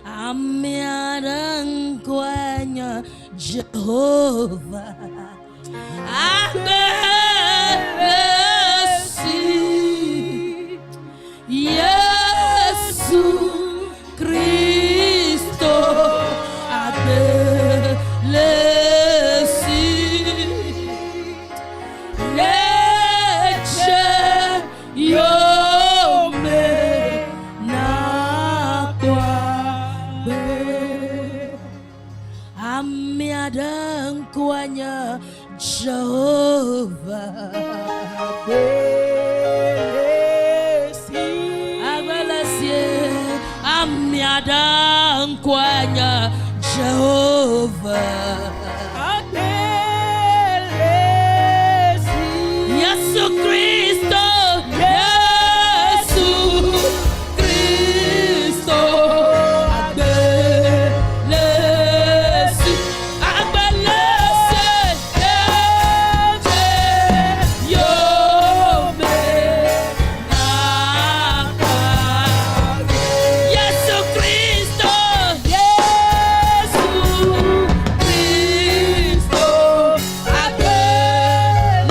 Amiadan kuanya Jehovah Agbelesi Yesu Kristo Agbelesi Leche Yome Nakwabe Amiadan kuanya Jehovah Agbelesi Amiadan kuanya Jehovah Yesu Kristo Yesu Kristo Agbelesi Agbelesi Yome Nakwabe Yesu Kristo Yesu Kristo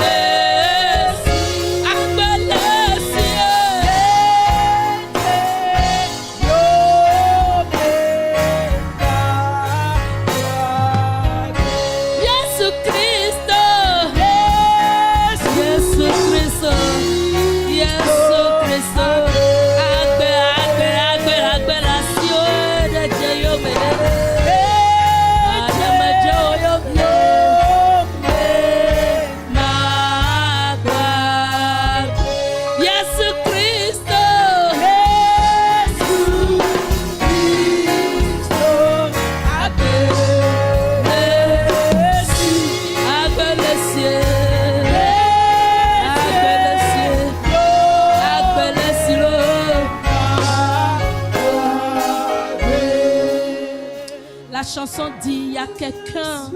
Agbelesi Agbelesi Yesu Kristo Yesu Kristo Yesu Kristo Agbelesi de Jeyome Adama Joyome Nakwabe Yesu Kristo Agbelesi Agbelesi Agbelesi lo La chanson dit il y a quelqu'un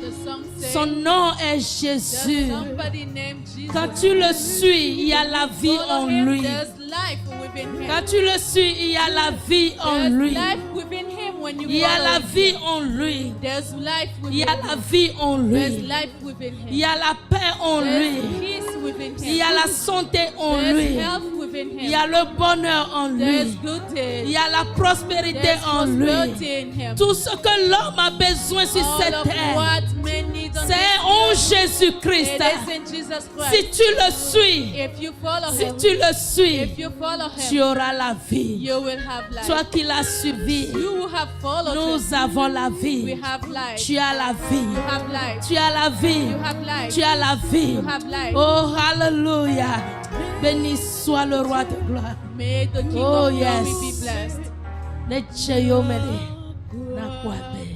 The song says, son nom est Jésus. somebody named Jesus. Quand tu le suis, il y a la vie en Follow him, lui. there's life within him. Quand tu le suis, il y a la vie en There's lui. life within him when you Il y a follow la him. vie en lui. There's life Il within y a la him. vie en There's lui. life within him. Il y a la paix en There's lui. peace within Il him. y a la santé en There's lui. health within Il y him. a le bonheur en There's lui. good Il days. y a la prospérité There's en lui. prosperity in him. Tout ce que l'homme a besoin sur All cette of terre, what men need on c'est this en earth, Jésus-Christ. it is in Jesus Si Christ. tu le suis, If you follow si him, tu le suis, if you follow tu him, auras la vie. you will have life. Toi qui l'as suivi, You who have followed him, nous avons la we vie. have life. Tu as la vie. You have life. Tu as la vie. You have life. Tu as la vie. You have life. Oh, hallelujah. Béni soit le roi de gloire. May the King Oh, of glory yes. be blessed. Necheyomele nakwabe.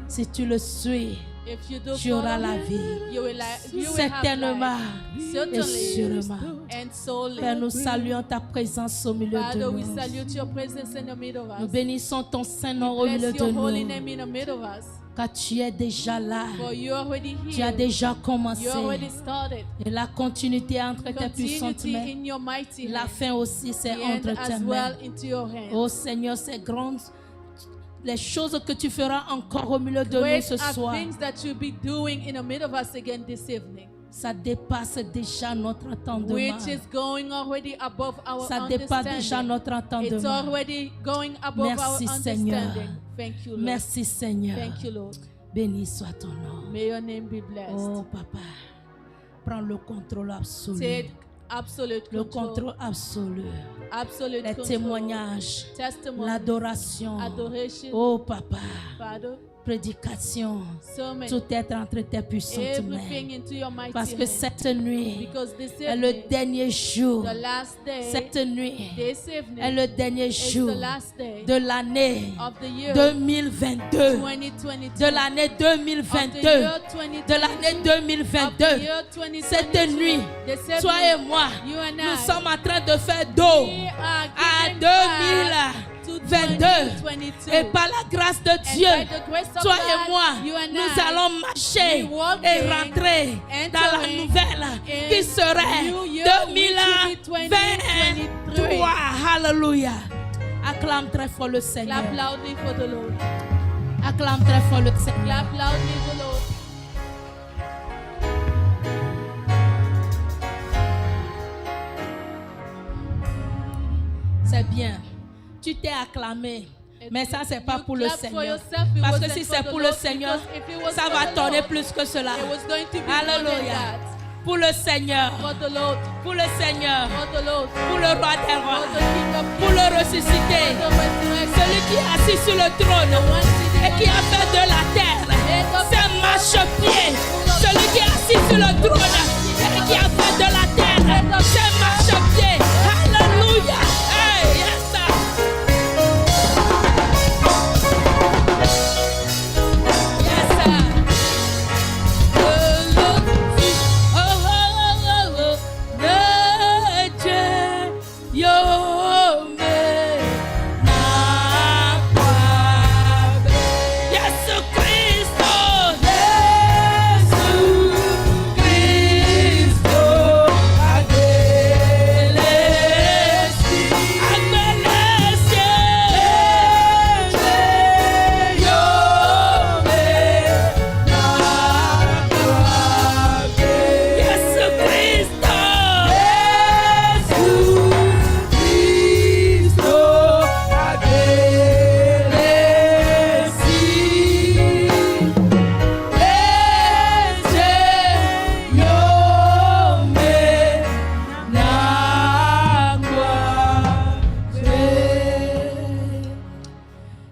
Si tu le suis, If you do tu auras follow la him, vie. you will have Certainement life. et Certainly sûrement. and solely. Père, nous saluons ta présence au milieu de Father, we nous. salute your presence in the middle of Nous us. bénissons ton Saint-Nom au milieu Bless de your holy nous. name in the middle of us. Car tu es déjà là. For you already Tu as here. déjà commencé. You already started. Et la continuité entre tes puissantes Continuity mains. in your mighty La hand. fin aussi, c'est The end entre tes as mains. well into your hand. Oh Seigneur, c'est grand. Les choses que tu feras encore au milieu de nous Great ce are soir, things that you'll be doing in the middle of us again this evening, ça dépasse déjà notre entendement. which is going already above our Ça dépasse déjà understanding. notre It's entendement. already going above Merci, our Seigneur. understanding. Thank you, Lord. Merci Seigneur. Thank you, Lord. Béni soit ton nom. May your name be blessed. Oh Papa, prends le contrôle absolu. Take absolute Le control. contrôle absolu. Absolute Les control. témoignages, Testimony. l'adoration. Adoration. Oh Papa, Father, prédication. sermon. Tout est entre tes puissantes mains. Everything into your mighty Parce que hand. cette nuit Because this est le evening, dernier jour. the last day, Cette nuit this evening, est le dernier is jour the last day de l'année of the year 2022. 2022. De l'année Of the 2022. year De l'année 2022. Of the year 2022. Cette nuit, This toi evening, et moi, you and nous I, sommes en train de faire dos we are à giving back to 2022. 2022. Et par la grâce de And Dieu, by the grace of toi God, et moi, you and nous I, allons marcher we walking, et rentrer dans la entering nouvelle qui in serait new year, which will be 2023. Alléluia. Acclame très fort le Seigneur. Clap loudly for the Lord. Acclame très fort le Seigneur. Clap loudly for the Lord. C'est bien. Tu t'es acclamé. Mais ça, c'est pas pour le clap for Seigneur. yourself, it Parce que wasn't si for c'est the pour le Lord, Seigneur, because if it was ça for va the tourner Lord, plus que cela. it was going to be more than Alléluia. that. Pour le Seigneur. For the Lord, Pour le Seigneur. for the Lord, Pour le roi des for rois. the King of Pour le ressuscité. the resurrection, Celui qui est assis sur le trône one sitting et qui a fait de la terre ses marchepieds. Celui qui est assis sur le trône et qui a fait de la terre ses marchepieds. Alléluia. Hey, yes, sir. Yes, sir.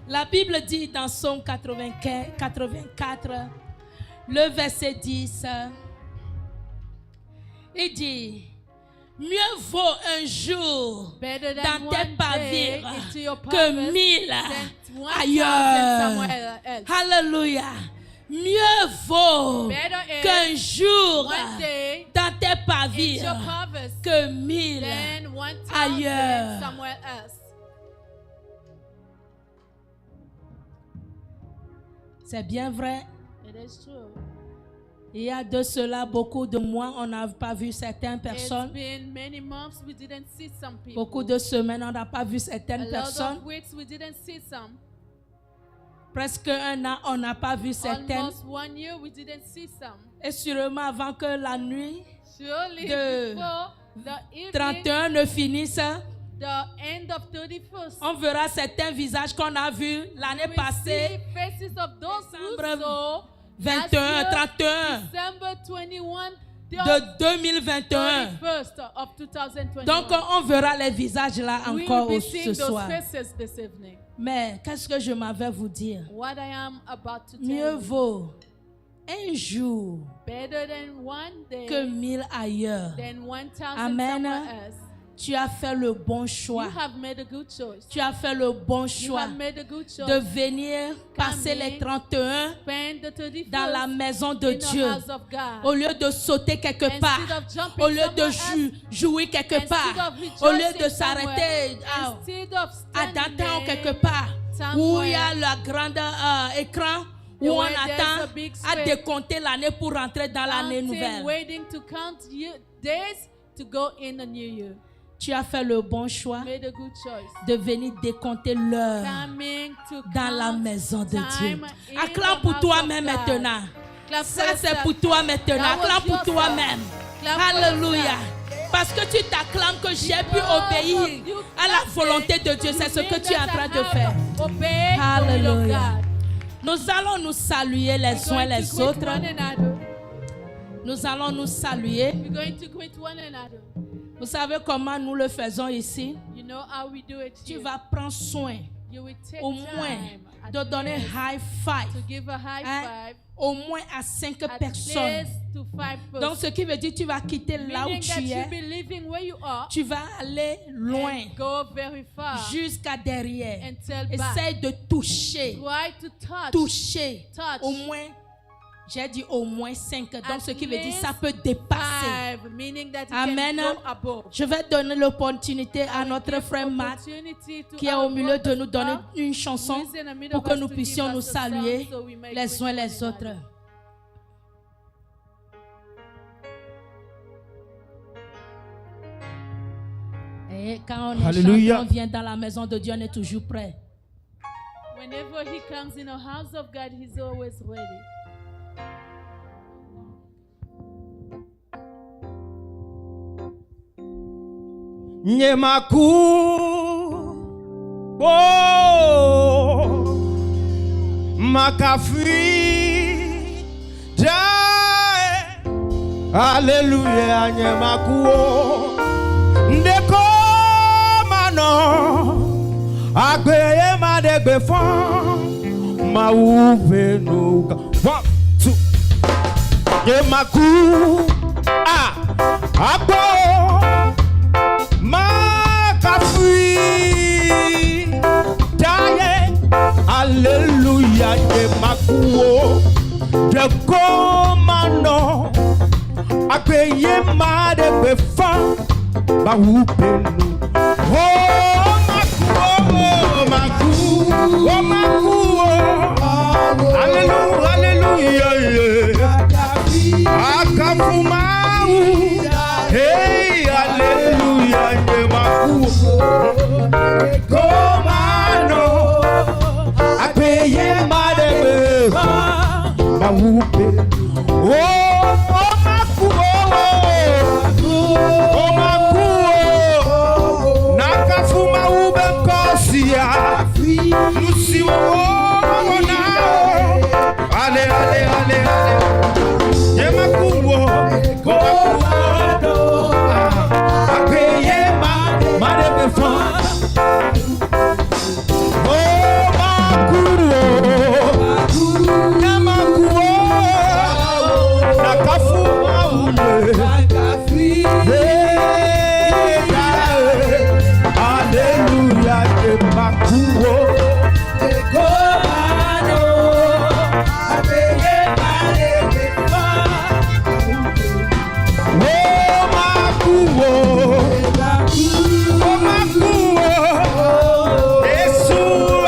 La Bible dit dans Psaume 84, le verset 10, il dit, mieux vaut un jour better than dans tes one day pavires into your que purpose 1000 than 1,000 ailleurs. somewhere else. Alléluia. Mieux vaut Better is qu'un jour one day dans tes into pavires your purpose que 1000 than 1,000 ailleurs. somewhere else. C'est bien vrai. It is true. Il y a de cela beaucoup de mois, on n'a pas vu certaines It's personnes. been many months we didn't see some people. Beaucoup de semaines, on n'a pas vu certaines A lot personnes. of weeks we didn't see some. Presque un an, on n'a pas vu certaines. Almost 1 year we didn't see some. Et sûrement avant que la nuit Surely de before the evening, 31 ne finisse, the end of 31st, on verra certains visages qu'on a vus l'année we passée, see faces of those who Décembre saw 21, last year, 31 December 21, de 2021. 31st of 2021. Donc on verra les visages là we encore will be ce seeing those soir. faces this evening. Mais qu'est-ce que je m'avais vous dire? What I am about to tell Mieux you, vaut un jour better than one day que 1000 ailleurs. than 1,000 Amen. somewhere else. Tu as fait le bon You choix. have made a good choice. Tu as fait le bon You choix have made a good choice. de venir passer les 31 Spend the 31st dans la maison de in the Dieu. house of God. Au lieu de sauter quelque part, Instead of jumping au lieu de somewhere else, jouer quelque instead part, of au lieu rejoicing de s'arrêter somewhere, instead of à standing downtown there quelque part, où il y a somewhere, le grand écran, où on where there's attend a big à screen, décompter l'année pour rentrer dans l'année counting, nouvelle. waiting to count days to go in the new year. Tu as fait le bon choix Made a good choice. de venir décompter l'heure Coming to dans la count maison de Dieu. time in Acclame the pour house toi-même of God. maintenant. Clap Ça, for c'est yourself. pour toi maintenant. That was Acclame pour yourself. toi-même. Clap for Alléluia. yourself. Parce que tu t'acclames que j'ai pu Because obéir you à la clap volonté de Dieu. C'est ce que tu es en train de faire. Alléluia. Nous allons nous saluer les uns les autres. Nous allons nous saluer. We're going to greet one another. Vous savez comment nous le faisons ici? You know how we do it Tu here. vas prendre soin You will take au moins time at de donner least high five. to give a high Hein? five Au moins à 5 at personnes. least to 5 persons. Donc ce qui veut dire tu vas quitter là où Meaning that tu you'll es. be living where you are Tu vas aller loin and go very far jusqu'à derrière. until back. Essaye de toucher. Try to touch. Toucher. Touch. Au moins, j'ai dit au moins 5. Donc At ce qui veut dire least ça peut dépasser. 5, meaning that you Amen. can go above. Je vais donner l'opportunité à I will notre give frère Matt opportunity to qui est our au milieu de brother nous donner Mark, une who chanson is in the middle pour of que us nous to puissions give nous us a song saluer so we may les greet uns one les another. autres. Et quand on est Alléluia. chanté, on vient dans la maison de Dieu, on est toujours prêt. Whenever he comes in the house of God, he's always ready. Nyemaku oh Makafi Jae Alléluia Nyemaku oh Ndeko mano Agbeye madegbe fon Ma ouve nuka 1, 2 Nyemaku ah Abo Makafi Daye Alléluia de Makuo de Komano Akeye Made Befan Baupenu Oh Makuo Oh Makuo Alléluia Alléluia Akafumau Hey Alléluia de Makuo Komano Akeye Made Befan Baupenu Oh Makuo Oh Makuo Nakafuma ubenkosia Lusiwo nao Ale ale ale ale Yemakuo Makuo Akeye Made Befan Oh Makuo Yemakuo Nakafuma Alléluia de Makuo de Komano Akeye Made Befan Oh Makuo Oh Makuo Yesu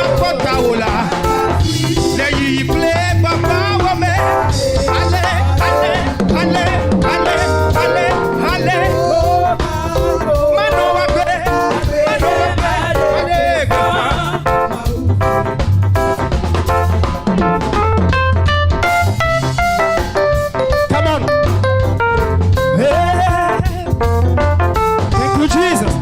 akotaola Neyi ple papa wame Ale ale ale ale ale ale Mano wabe Come on. Hey. Thank you, Jesus.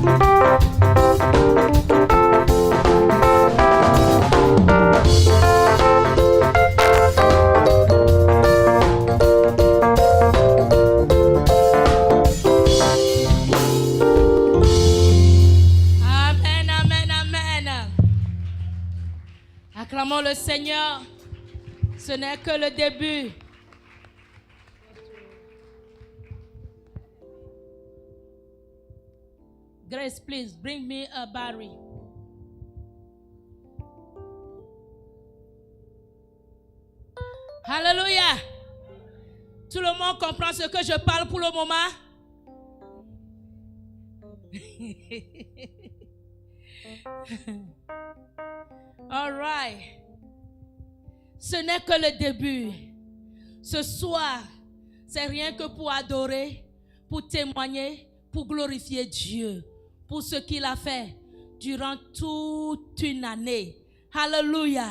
Amen, amen, amen. Acclamons le Seigneur. Ce n'est que le début. Grace, please bring me a battery. Alléluia. Tout le monde comprend ce que je parle pour le moment? All right. Ce n'est que le début. Ce soir, c'est rien que pour adorer, pour témoigner, pour glorifier Dieu, pour ce qu'il a fait durant toute une année. Alléluia.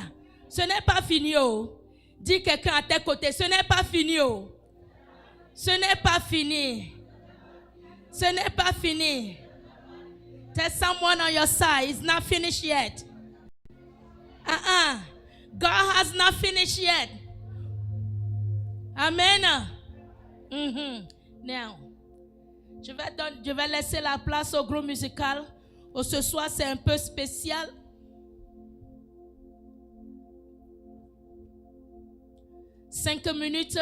Ce n'est pas fini. Oh. Dis quelqu'un à tes côtés, ce n'est pas fini. Oh. Ce n'est pas fini. Ce n'est pas fini. Tell someone on your side, it's not finished yet. God has not finished yet. Amen. Now, je vais laisser la place au groupe musical. Ce soir, c'est un peu spécial. Cinq minutes.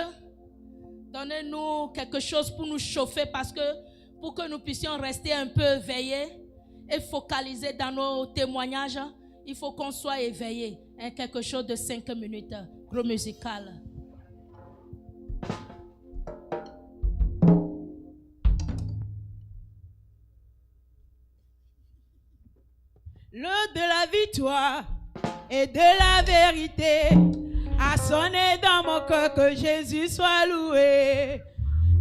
Donnez-nous quelque chose pour nous chauffer pour que nous puissions rester un peu éveillés et focalisés dans nos témoignages. Il faut qu'on soit éveillés. Quelque chose de 5 minutes. Gros musical. L'heure de la victoire et de la vérité a sonné dans mon cœur, que Jésus soit loué.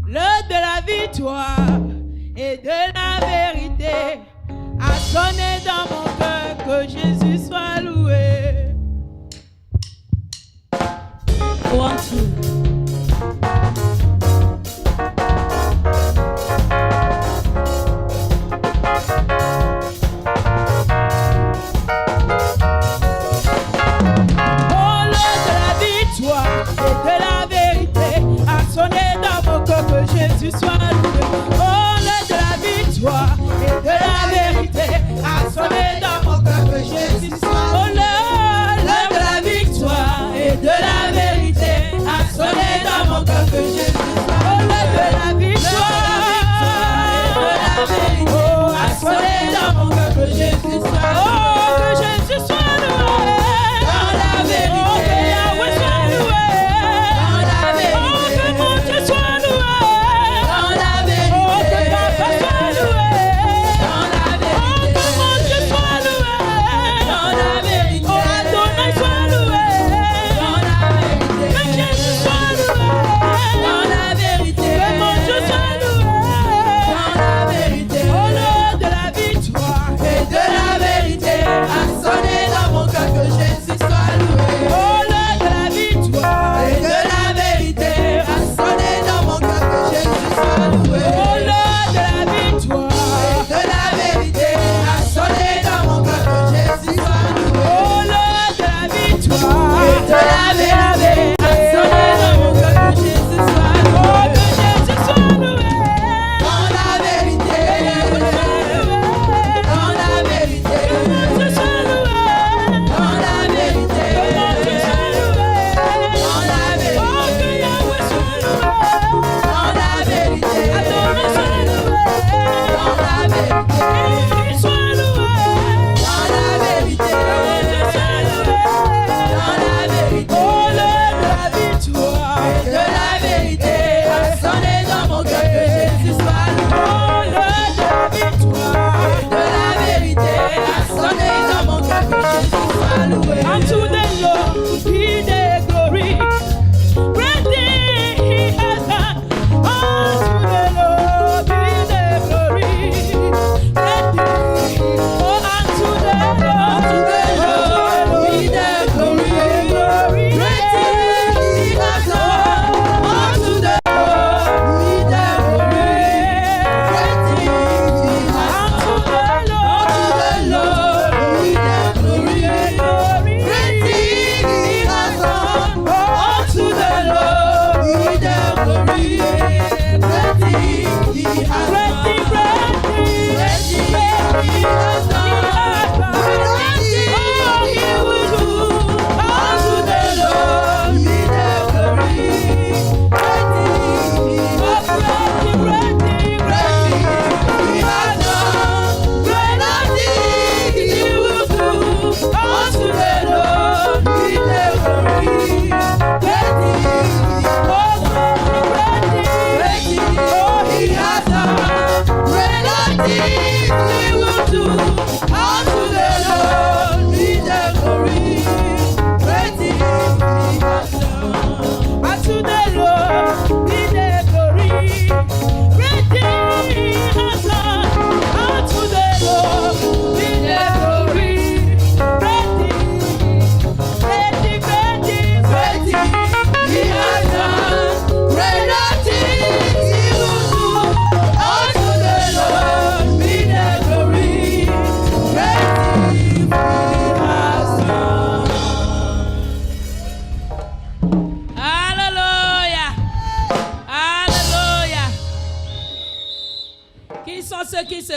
L'heure de la victoire et de la vérité sonné dans mon cœur, que Jésus soit loué. 1, 2. Jésus soit loué. Oh, l'heure de la victoire et de la vérité a sonné dans mon cœur, que Jésus soit loué. Oh, l'heure de la victoire et de la vérité a sonné dans mon cœur, que Jésus soit loué. Oh, l'heure de la victoire et de la vérité a sonné dans mon cœur, que Jésus soit loué. Oh, que Jésus soit loué. Dans la vérité. Oh, que Yahweh soit loué. Dans la vérité. Oh, que mon Dieu soit loué.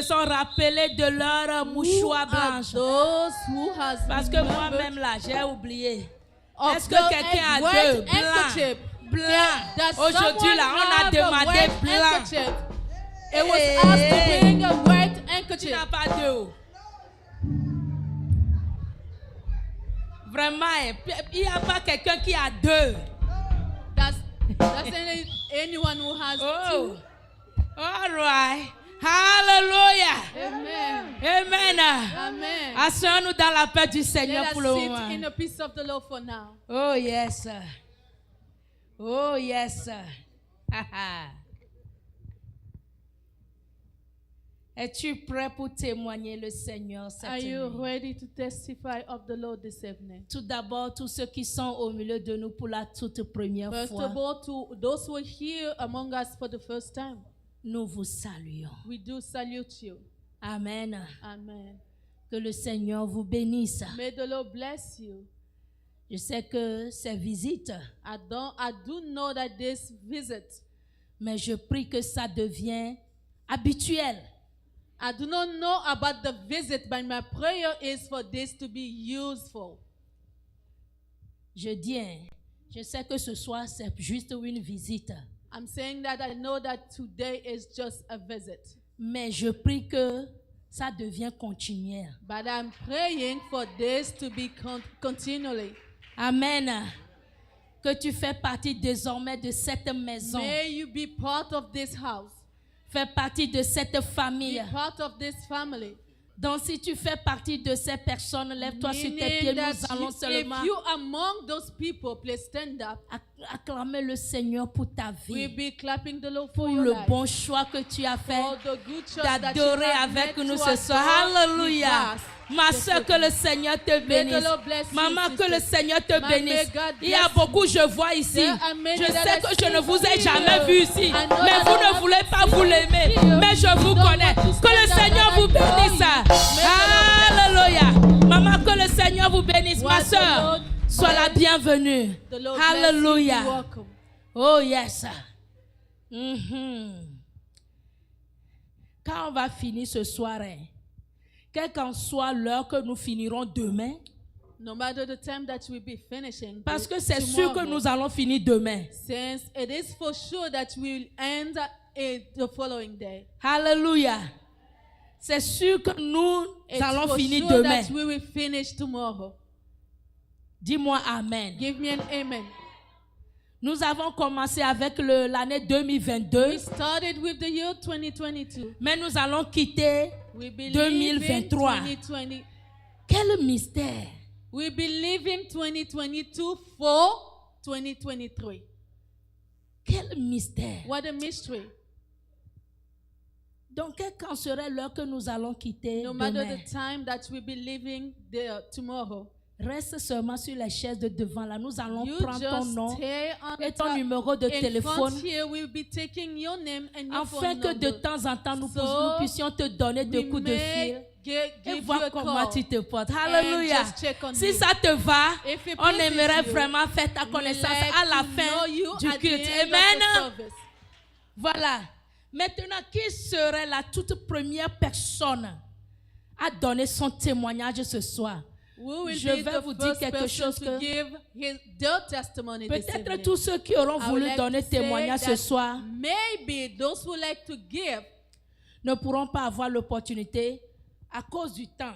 Rappelés de leur mouchoir blanche. Parce que moi-même là, j'ai oublié. Est-ce que quelqu'un a deux blancs? Aujourd'hui là, on a demandé blanc. It was asked to bring a white handkerchief. Tu n'as pas deux. Vraiment, il n'y a pas quelqu'un qui a deux. That's anyone who has two. All right. Hallelujah. Amen. Amen. Amen. Asseyons-nous dans la paix du Seigneur Let us pour le sit moment. in the peace of the Lord for now. Oh yes. Oh yes. Es-tu prêt pour témoigner le Seigneur cette Are you nuit? ready to testify of the Lord this evening? Tout d'abord, tous ceux qui sont au milieu de nous pour la toute première First fois, of all, to those who are here among us for the first time, nous vous saluons. we do salute you. Amen. Amen. Que le Seigneur vous bénisse. May the Lord bless you. Je sais que ces visites, I do know that this visit, mais je prie que ça devienne habituel. I do not know about the visit, but my prayer is for this to be useful. Je sais que ce soir c'est juste une visite, I'm saying that I know that today is just a visit, mais je prie que ça devienne continuel. but I'm praying for this to be continually. Amen. Que tu fais partie désormais de cette maison. May you be part of this house, Fais partie de cette be famille. part of this family. Donc si tu fais partie de ces personnes, lève-toi sur tes pieds. Meaning that Nous allons seulement if you among those people, please stand up. acclamer le Seigneur pour ta We'll vie, be clapping the Lord pour for your le life, bon choix que tu as fait for the good choice that you d'adorer have avec made nous to ce soir. adore Alléluia. with us. Ma soeur, que le Seigneur te May the bénisse. Lord bless you, Maman, que sister. le Seigneur te May bénisse. God Il y a bless beaucoup, je vois ici. There are many Je that sais I que je ne see vous ai here. jamais vu ici. I know Mais that vous I ne have voulez pas seen vous l'aimer. you. Mais je vous don't connais. want to Que le stand up, Seigneur but I vous know bénisse. you. Alléluia. Maman, que le Seigneur vous bénisse. Ma What the soeur, Lord sois la bless. bienvenue. The Lord bless you. You're Alléluia. welcome. Oh yes. Mhm. Quand on va finir ce soir, quelle qu'en soit l'heure que nous finirons demain, No matter the time that we'll be finishing, parce que c'est sûr que tomorrow, nous allons finir demain. since it is for sure that we'll end it the following day. Alléluia. C'est sûr que nous It's allons for finir sure demain. that we will finish tomorrow. Dis-moi Amen. Give me an amen. Nous avons commencé avec l'année 2022, We started with the year 2022. mais nous allons quitter. We believe 2023. in 2020. Quel mystère. We believe in 2022 for 2023. Quel mystère. What a mystery. Donc, quelle qu'en serait l'heure que nous allons quitter No matter demain, the time that we'll be living there tomorrow, reste seulement sur les chaises de devant là. Nous allons you prendre ton just nom stay on et the ton top. numéro de In téléphone, front here, we'll be taking your name and your afin phone que de number. temps en temps nous, So, nous puissions te donner des We coups de fil may et give you voir a comment call. tu te portes. And Alléluia. just check on Si you. ça te va, If it on pleases aimerait you, vraiment faire ta we connaissance like à la to fin know you du at the culte. end of the Amen. service. Voilà. Maintenant, qui serait la toute première personne à donner son témoignage ce soir? We will Je be vais the vous dire first quelque person chose to que give their testimony this peut-être evening. tous ceux qui auront I would voulu like donner to say témoignage ce that soir maybe those who like to give, ne pourront pas avoir l'opportunité à cause du temps.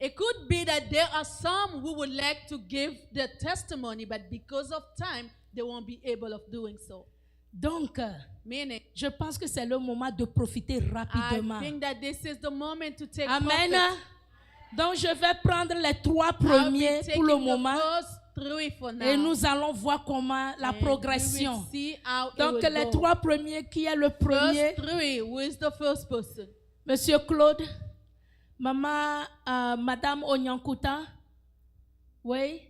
it could be that there are some who would like to give their testimony, but because of time, they won't be able of doing so. Donc, Meaning, je pense que c'est le moment de profiter rapidement. I think that this is the moment to take Amen. profit. Donc, je vais prendre les trois I'll be premiers taking pour le the moment first three for now. et nous allons voir comment la And progression. we will see how it Donc, will les go. trois premiers, qui est le premier? First three, who is the first person? Monsieur Claude, Maman, Madame Onyankouta, oui,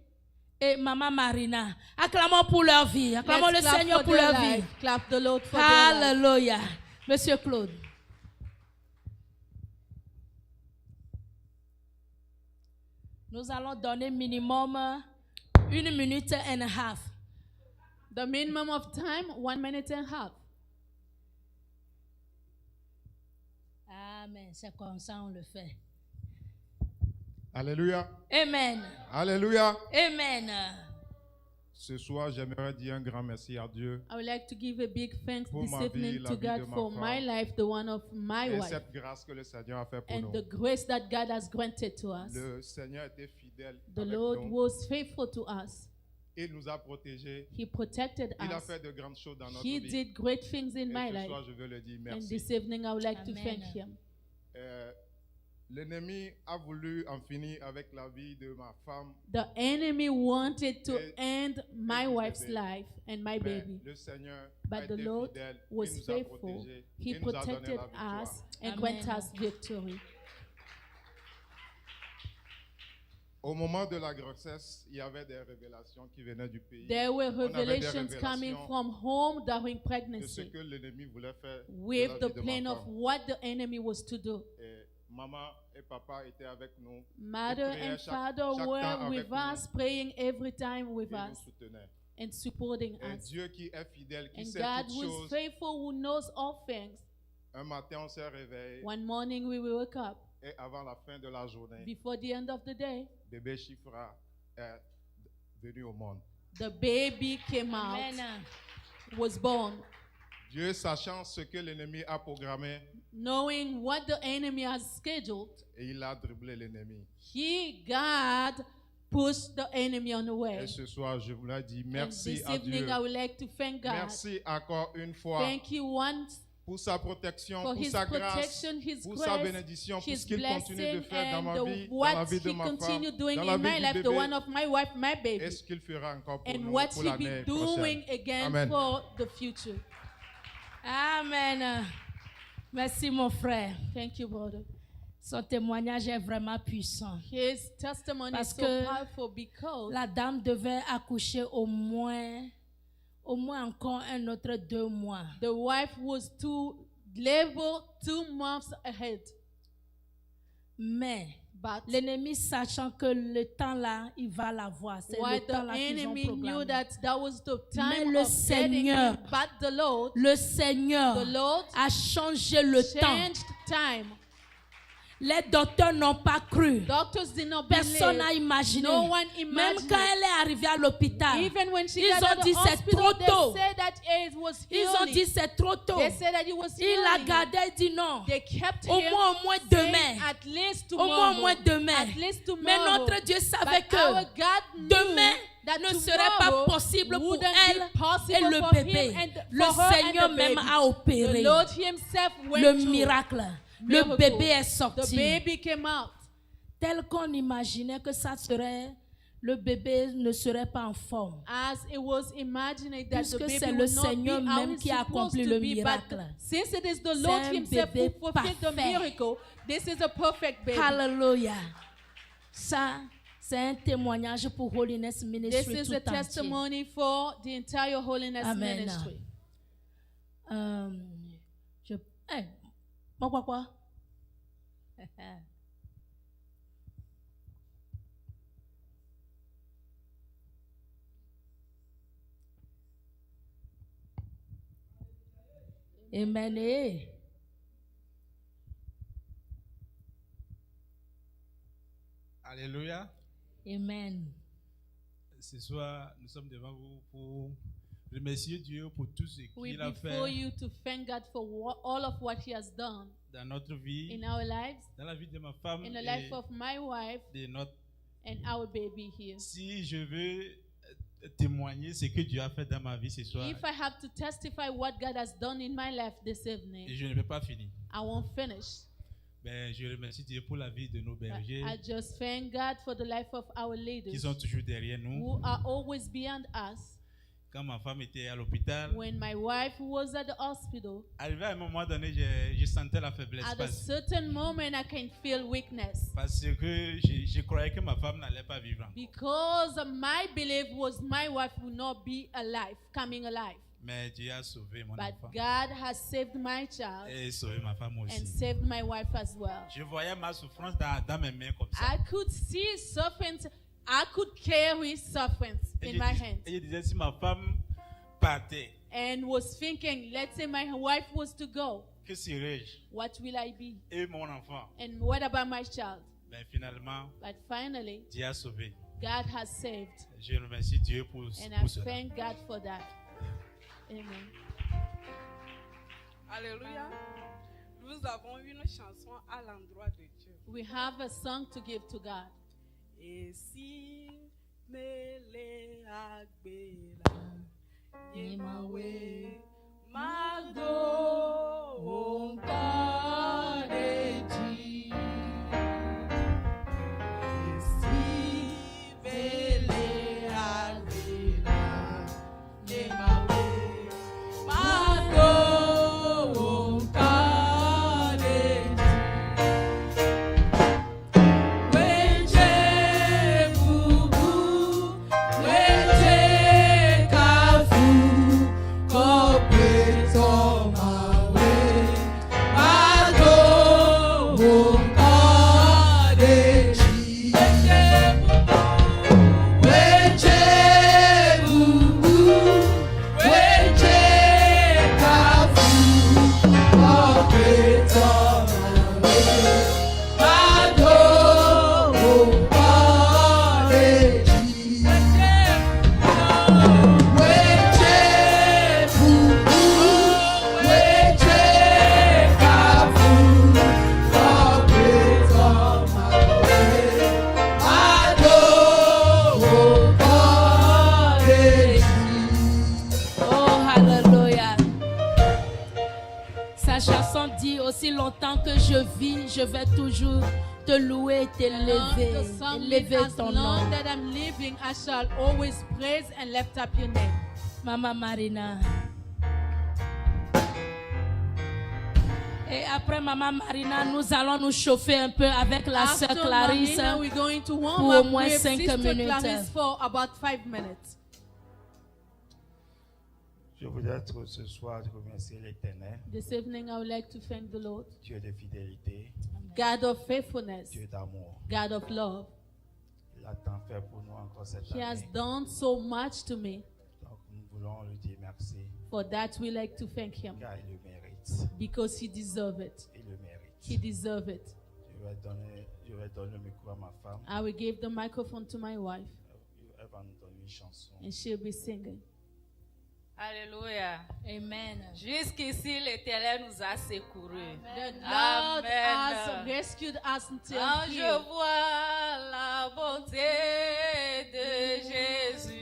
et Maman Marina. Acclamons pour leur vie. Acclamons Let's le clap Seigneur for pour their leur vie. life. Clap the Lord for their life. Alléluia. Monsieur Claude. Nous allons donner minimum 1 minute and a half. The minimum of time, 1 minute and a half. Amen. C'est comme ça on le fait. Alléluia. Amen. Alléluia. Amen. Ce soir, j'aimerais dire un grand merci à Dieu I would like to give a big thanks Pour this ma vie, evening la to vie God de ma for femme. my life, the one of my et wife, cette grâce que le Seigneur a fait pour and nous. the grace that God has granted to us. Le Seigneur était fidèle The avec Lord nous. was faithful to us. Il nous a protégés. He protected Il a us. fait de grandes choses dans notre He vie. did great things in Et my ce life. soir, je veux le dire And merci. this evening, I would like to Amen. thank Him. Euh, L'ennemi a voulu en finir avec la vie de ma femme. The enemy wanted to Et- end my et du wife's bébé. life and my Mais baby. le Seigneur a But the été Lord fidèle, was il nous a faithful. protégés, He il nous a donné protected la victoire. us and Amen. grant us victory. Au moment de la grossesse, il y avait des révélations qui venaient du pays There were avait des revelations coming révélations from home during de ce pregnancy que l'ennemi voulait faire de with la the vie de plan ma of femme. what the enemy was to do. Et maman et papa étaient avec nous. Mother priaient and chaque father temps were avec with nous. us, praying every time with Et nous us soutenaient. and supporting Et us. Dieu qui est fidèle, qui And sait God toutes who is choses, faithful, who knows all things. un matin on s'est réveillé One morning we woke up. et avant la fin de la journée, Before the end of the day, bébé Chifra est venu au monde. the baby came out, Amen. was born. Dieu, sachant ce que l'ennemi a programmé, Knowing what the enemy has scheduled, et il a dribblé l'ennemi. God pushed the enemy on the way. Et ce soir, je voulais dire And merci this à evening, Dieu. I would like to thank God. Merci encore une fois Thank you once pour sa protection, for pour His sa grâce, protection, His pour sa grace, bénédiction, pour His ce qu'il continue de blessing, faire dans ma and vie, dans la what vie de He ma femme, continued doing dans la in vie my du life, the bébé, one of my wife, my et baby, ce qu'il fera encore pour and nous what pour He l'année be doing prochaine. again Amen. for the future. Amen. Merci mon frère. Thank you, brother. Son témoignage est vraiment puissant. His testimony Parce is so que powerful because La dame devait accoucher au moins encore un autre 2 mois. the wife was to labor 2 months ahead. Mais But l'ennemi, sachant que le temps là, il va l'avoir. C'est while le temps the là qu'ils ont enemy knew programmé. that was the Mais time le of getting Seigneur, him, but the Lord Le Lord a changé le temps. changed time. Les docteurs n'ont pas cru. Doctors did not Personne n'a believe. imaginé. No one Même imagined. quand elle est arrivée à l'hôpital, Even when she ils got ont to dit the c'est hospital, trop they tôt. said that it was Ils ont healing. dit c'est trop tôt. They said that it was Il l'a healing. gardé, il dit non. They kept Au him moins saying, demain. at least Au tomorrow. moins demain. At least tomorrow. Mais notre Dieu savait But our que God knew demain that ne serait pas tomorrow possible pour wouldn't elle be possible et le for bébé. him and Le for her Seigneur and the même baby. a opéré The Lord himself went le through miracle. miracle. Le bébé est The sorti. baby came out. Tel qu'on imaginait que ça serait, le bébé ne serait pas en forme. As it was imagined that Puisque the baby c'est le would not Seigneur be how même he's qui a supposed accompli to le be, miracle. but since it is the C'est Lord un himself who bébé fulfilled the parfait. miracle, this is a perfect baby. Hallelujah. Ça, c'est un témoignage pour Holiness This Ministry is tout a entier. testimony for the entire Holiness Amen. Ministry. Quoi? Amen. Alléluia. Amen. Ce soir, nous sommes devant vous pour remercier Dieu pour tout ce We're qu'il a before fait you to thank God for all of what He has done dans notre vie, in our lives, dans la vie de ma femme in the et life of my wife de notre. and our baby here. Si je veux témoigner ce que Dieu a fait dans ma vie ce soir, If I have to testify what God has done in my life this et evening, je ne vais pas finir. I won't finish. Ben, je remercie Dieu pour la vie de nos But bergers I just thank God for the life of our qui leaders sont toujours derrière nous. who are always beyond us. Quand ma femme était à l'hôpital, When my wife was at the hospital, arrivé à un moment donné, je sentais la faiblesse at a certain moment I can feel weakness parce que je croyais que ma femme n'allait pas vivre. because my belief was my wife would not be alive, coming alive. Mais Dieu a sauvé mon But enfant God has saved my child et sauvé ma femme and aussi. saved my wife as well. Je voyais ma souffrance dans mes mains comme ça. I could see sufferance. I could carry sufferance Et in my hands. et je disais, si ma femme partait, And was thinking, let's say my wife was to go, que serais-je? what will I be? Et mon enfant? And what about my child? Ben, finalement, But finally, Dieu a sauvé. God has saved. Je remercie Dieu pour And I cela. thank God for that. Amen. Alléluia. Nous avons une chanson à l'endroit de Dieu. We have a song to give to God. Et si mele agbela yemawe magdo onkareji aussi longtemps que je vis, je vais toujours te louer et t'élever, The song means, élever as ton long nom. that I'm living, I shall always praise and lift up your name. Maman Marina. Et après Maman Marina, nous allons nous chauffer un peu avec la After sœur Clarisse Marina, we're going to warm pour up au moins with 5 Sister minutes. Clarice for about 5 minutes. Je voudrais ce soir remercier l'Éternel, This evening, I would like to thank the Lord, Dieu de fidélité, God of faithfulness, Dieu d'amour. God of love. Il a tant fait pour nous encore cette He has année. done so much to me. Donc nous voulons lui dire merci, For that, we like to thank him car il le mérite. because he deserves it. Il le mérite. He deserves it. Je vais donner le micro à ma femme. I will give the microphone to my wife, Elle va nous donner une chanson. and she'll be singing. Alléluia. Amen. Jusqu'ici, l'Éternel nous a secourus. The Lord has Amen. rescued us until Quand je here. vois la bonté de Jésus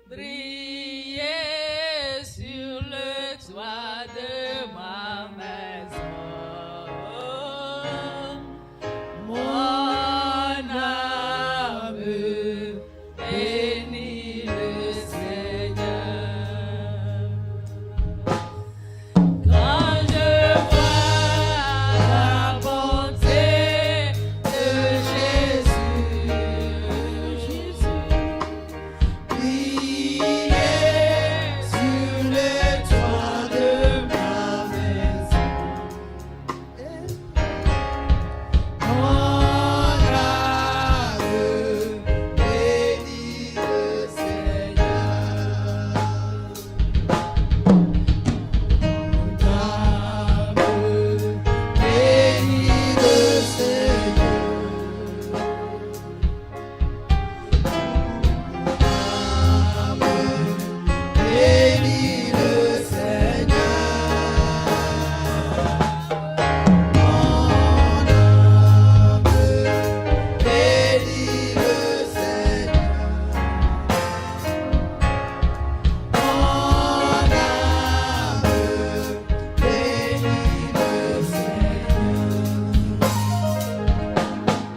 briller sur le toit de ma maison, mon âme bénit le Seigneur. Quand je vois la bonté de Jésus briller sur le toit de ma maison, mon âme bénit le Seigneur. Bénis le Seigneur. Bénis le Seigneur. Mon âme bénis le Seigneur. Mon âme bénis le Seigneur.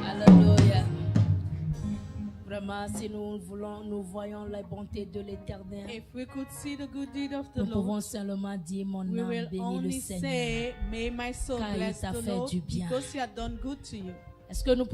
Alléluia. Vraiment, si nous voyons la bonté de l'Éternel, If we could see the good deed of the nous pouvons Lord, seulement dire mon we âme will bénit le only Seigneur. say, may my soul Car il bless t'a the fait Lord du bien. because he had done good to you. Est-ce que nous